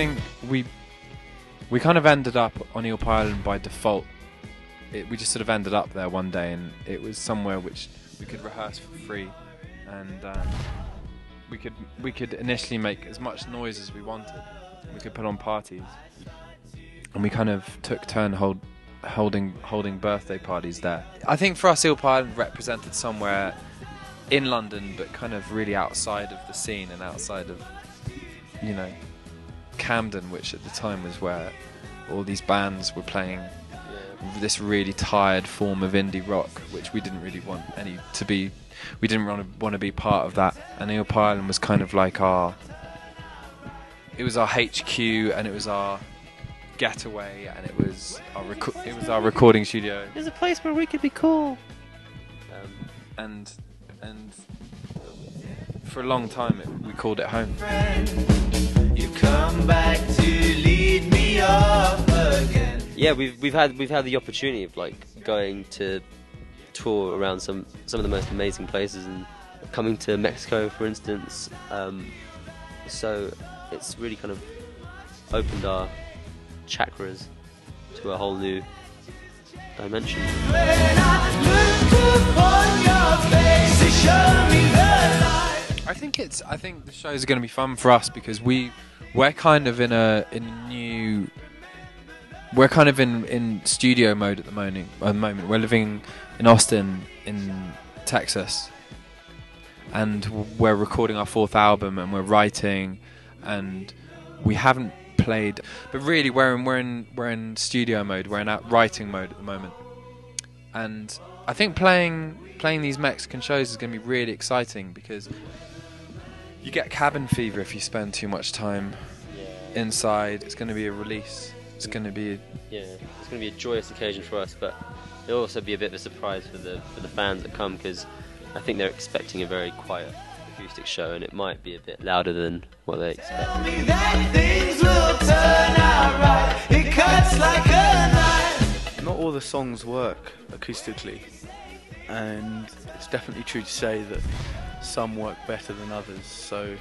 think we kind of ended up on Eel Pie Island by default. We just sort of ended up there one day, and it was somewhere which we could rehearse for free, and we could initially make as much noise as we wanted. We could put on parties, and we kind of took turn holding birthday parties there. I think for us, Eel Pie Island represented somewhere in London, but kind of really outside of the scene and outside of, you know, Camden, which at the time was where all these bands were playing this really tired form of indie rock, which we didn't really want to be. We didn't want to be part of that. And Eel Pie Island was kind of like it was our HQ, and it was our getaway, and it was our recording studio. There's a place where we could be cool. And for a long time we called it home. You come back to lead me up again. Yeah, we've had the opportunity of like going to tour around some of the most amazing places, and coming to Mexico, for instance. So it's really kind of opened our chakras to a whole new dimension. When I look upon your face, they show me the light. I think the shows are going to be fun for us because we're kind of we're kind of in studio mode at the moment. We're living in Austin, in Texas, and we're recording our 4th album, and we're writing, and we haven't played, but really we're in studio mode. We're in writing mode at the moment, and I think playing these Mexican shows is going to be really exciting because you get cabin fever if you spend too much time inside. It's going to be a release. It's going to be it's going to be a joyous occasion for us, but it'll also be a bit of a surprise for the fans that come, because I think they're expecting a very quiet acoustic show, and it might be a bit louder than what they expect. Tell me that things will turn out right. It cuts like a knife. Not all the songs work acoustically, and it's definitely true to say that some work better than others, so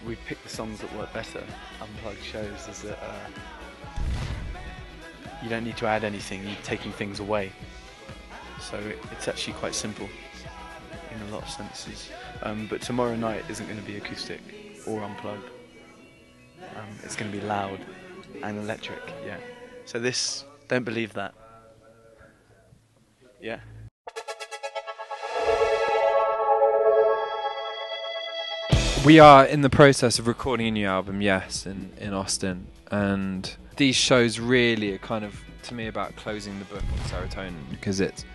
we picked the songs that work better. Unplugged shows is that you don't need to add anything, you're taking things away, so it's actually quite simple in a lot of senses. But tomorrow night isn't going to be acoustic or unplugged. It's going to be loud and electric, yeah. So this, don't believe that. Yeah. We are in the process of recording a new album, yes, in Austin, and these shows really are kind of, to me, about closing the book on Serotonin, because it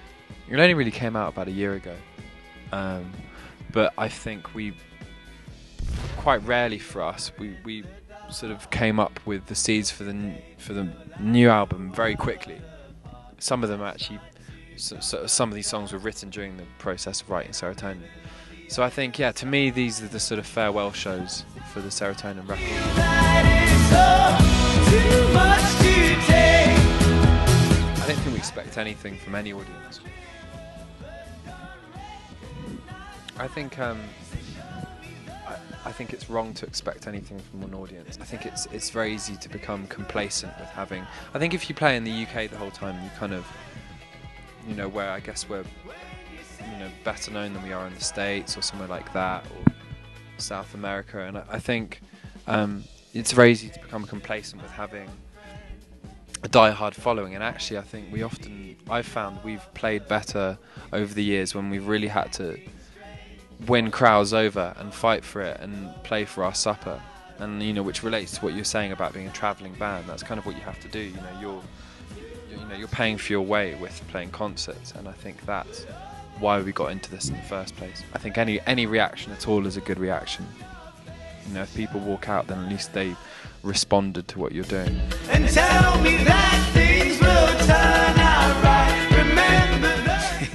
only really came out about a year ago, but I think we, quite rarely for us, we sort of came up with the seeds for the new album very quickly. Some of them actually, some of these songs were written during the process of writing Serotonin. So I think, yeah, to me, these are the sort of farewell shows for the Serotonin record. I don't think we expect anything from any audience. I think it's wrong to expect anything from an audience. I think it's very easy to become complacent with having. I think if you play in the UK the whole time, you kind of, you know, where I guess we're, you know, better known than we are in the States or somewhere like that, or South America, and I think it's very easy to become complacent with having a die-hard following. And actually, I think I've found we've played better over the years when we've really had to win crowds over and fight for it and play for our supper, and you know, which relates to what you're saying about being a travelling band. That's kind of what you have to do. You know, you're paying for your way with playing concerts, and I think that's why we got into this in the first place. I think any reaction at all is a good reaction. You know, if people walk out, then at least they responded to what you're doing. And tell me that things will turn out right. Remember that.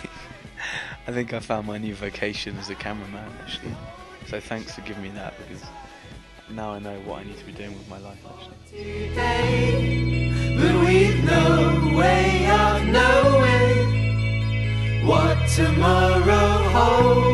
I think I found my new vocation as a cameraman, actually. So thanks for giving me that, because now I know what I need to be doing with my life, actually. Today, but we've no way of knowing what tomorrow holds.